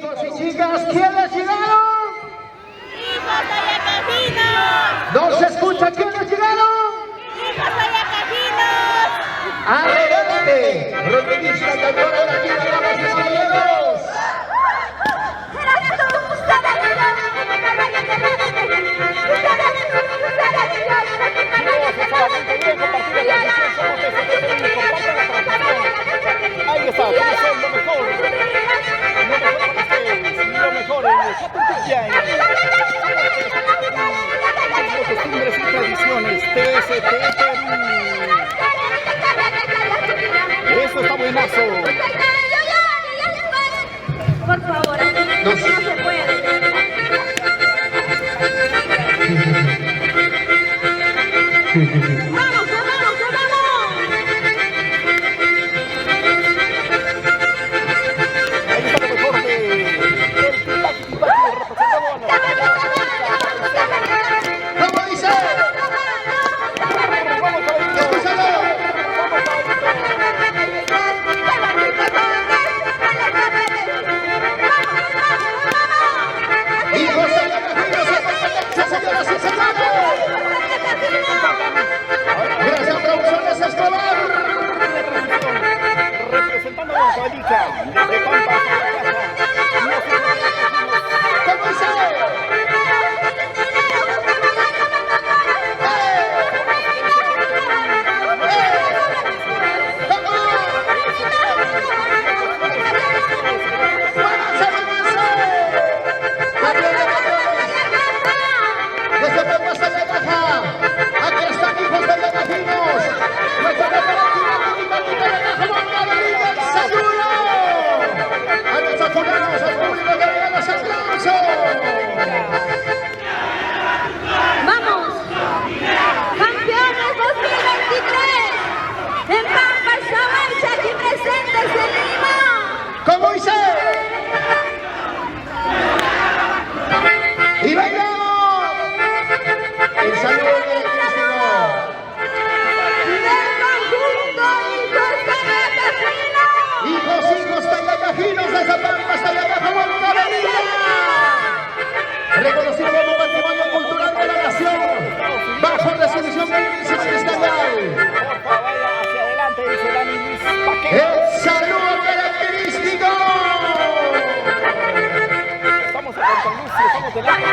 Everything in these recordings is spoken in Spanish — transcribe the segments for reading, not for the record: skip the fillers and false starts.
Chicos y chicas, ¿quiénes llegaron? ¡Hijos ayacajinos! ¿No se escucha quiénes llegaron? ¡Hijos ayacajinos! ¡Adelante! Rotellista campeona de aquí, damas y caballeros. Ahí está, lo mejor. Lo mejor en el Chapultepec. Costumbres y tradiciones, TST Perú. Esto está buenazo. Por favor, no se puede. ¡Vamos, vamos, vamos! Ahí está lo mejor del Tipaqui representando a ¿Cómo dice? Escúchalo. Hijos de ayacajinos, señoras y señores. Gracias, producciones escolar. representando a la Gualica, desde Pampa hasta la casa. ¿Cómo dice? ¡Vamos! ¡Campeones 2023! En Pampa, Sabancha, aquí presentes en Lima. ¿Cómo dice? ¡Y bailamos! El saludo de Cristina. ¡Del conjunto Hijos de Ayacajinos! Hijos tallacajinos desde Pampa hasta allá abajo, ¡Buena Avenida! Reconocido como Patrimonio Cultural de la Nación, bajo resolución bellísima y estatal. Porfa, vaya hacia adelante, dice Dani Luis Paquete. ¡El saludo característico! Estamos en Santa Lucia, estamos delante.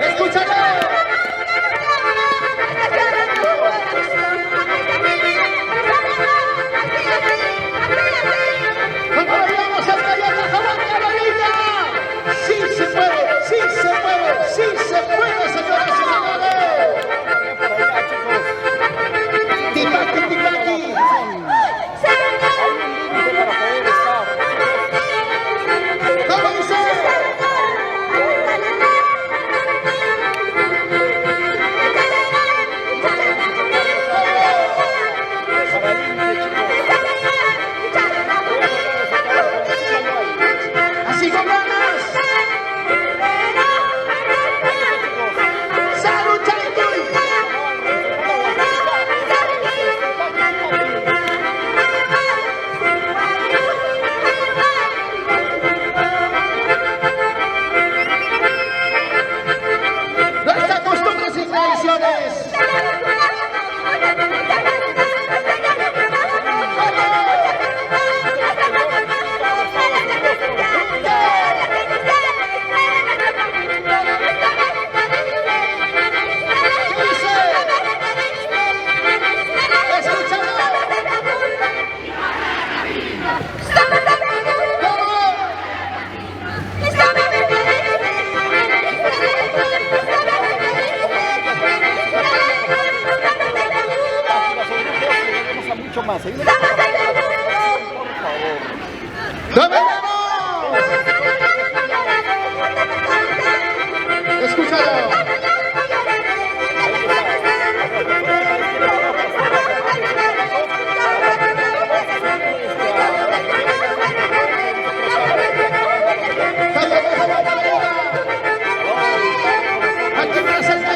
¡Escúchalo! ¡Cuando vayamos hasta allá abajo, ¡Buena Avenida! ¡Sí se puede! ¡Sí se puede! ¡Sí se puede, señoras y señores! Por allá, chicos. ¡Tipaqui, tipaqui! Hay un límite para poder estar. ¿Cómo dice? Para el límite, chicos. ¡Así con ganas! ¡Salud, Chaituy! Nuestras costumbres y tradiciones. Mucho más. Ahí por favor. ¡Dominamos! Escúchalo. Aquí presente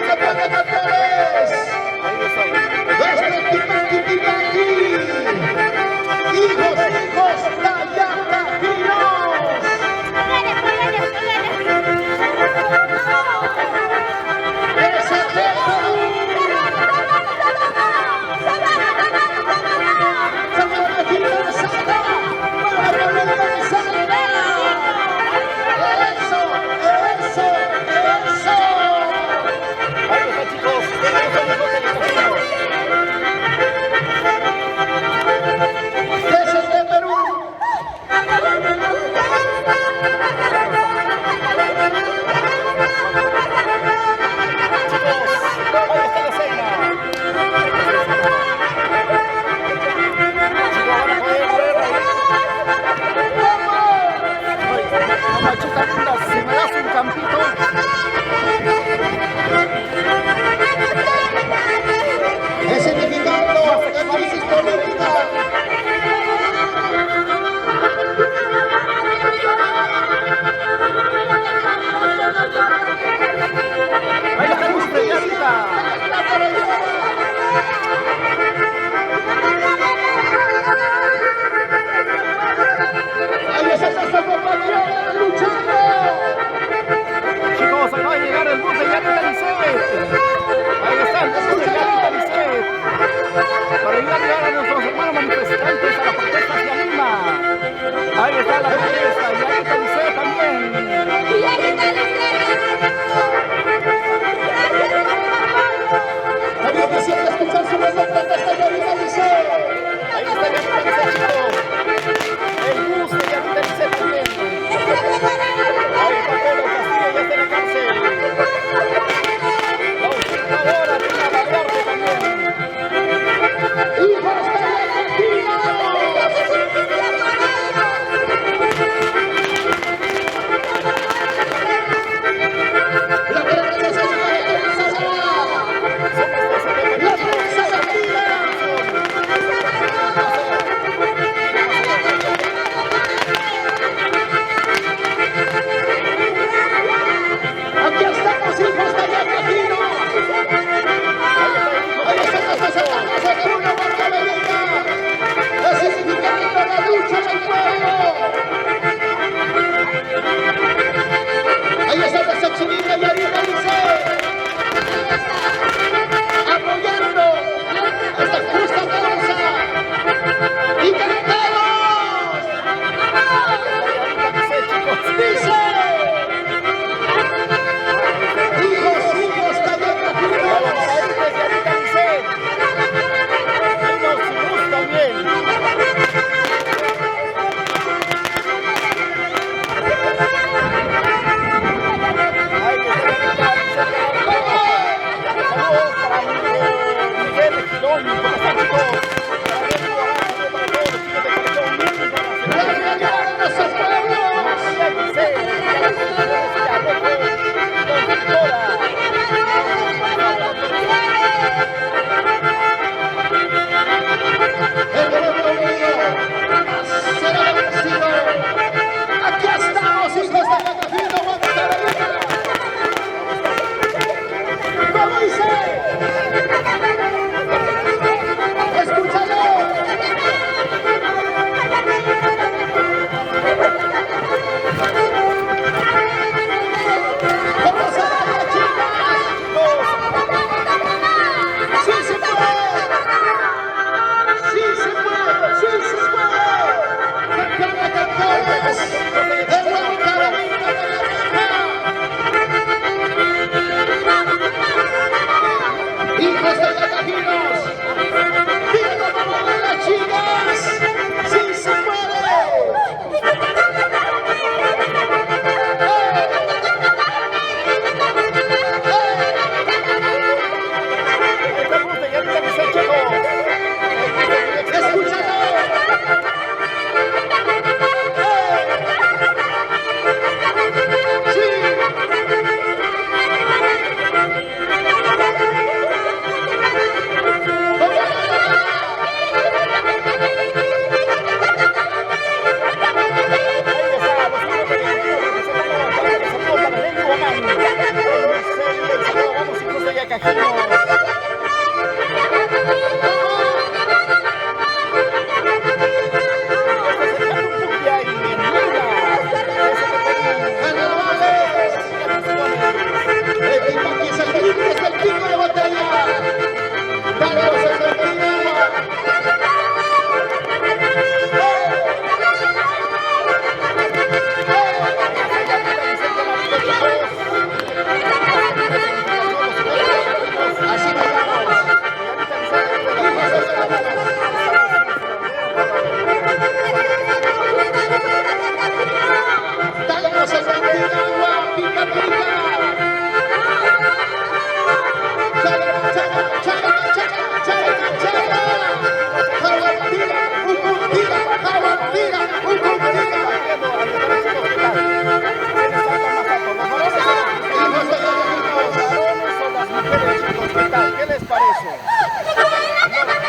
abrazo.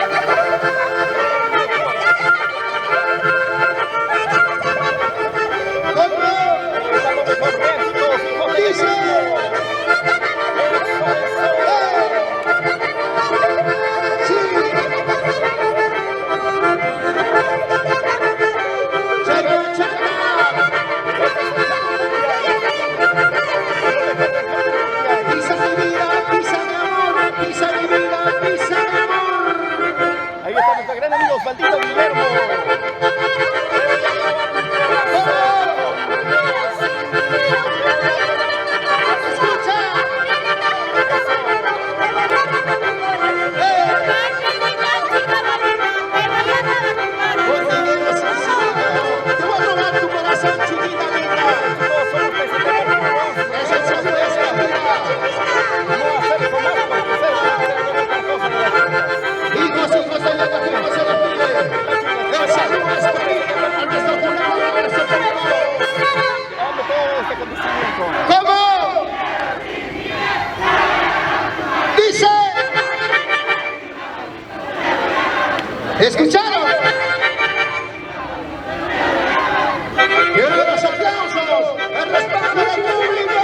Está lo mejor, vean, chicos, hijos de Dice. Sí. Chaca, chaca. Pisa mi vida, pisa mi amor, pisa mi vida, pisa mi amor. Ahí está nuestro gran amigo Osvaldito Guillermo. Te voy a robar tu corazón, chiquita linda. Todos somos presentados. Eso es eso, mira. No hacer más porque se van a hacer otra cosa de las chicas. Hijos, hijos de la que se despide. El saludo es para nuestro jurado, a nuestro jurado. Dame todo este acontecimiento. ¿Cómo? Dice. ¿Escucharon? Quiero los aplausos, el respaldo del público.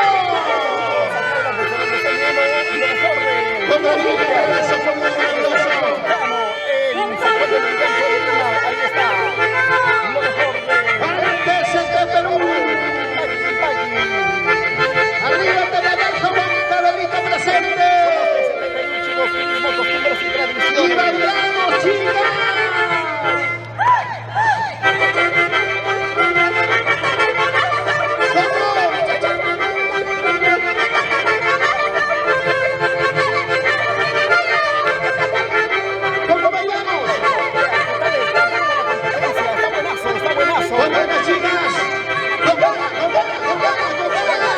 Con cariño, eso fue muy maravilloso. Ahí está. Lo mejor Desde Perú, arriba de la bonita Berrito presente. chicos, turismo, costumbres y Y tradiciones. bailamos, chicas. ¿Cómo bailamos? Está buenazo, está buenazo. Con ganas, chicas. Con ganas, con ganas, con ganas, con ganas.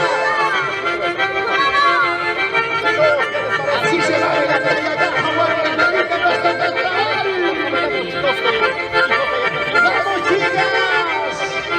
Así se baila desde acá, Hawái, la Berrito nuestro central. ¡Vamos, chicas!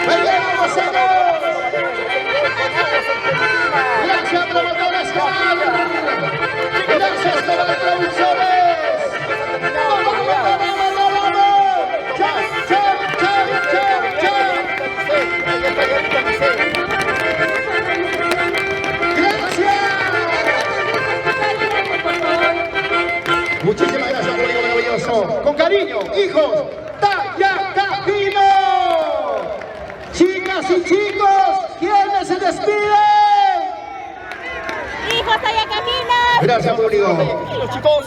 ¡Bailamos, señores! Gracias, promotores Canal. Gracias, Canal Producciones. ¡Vamos, vamos, vamos, vamos! ¡Chau, chau, chau, chau, chau! ¡Gracias! Muchísimas gracias, público maravilloso. Con cariño, hijos, Talla Cajino. Chicas y chicos, ¿quiénes se despiden? ¡Hijos, allá caminas! Gracias, público. Chicos.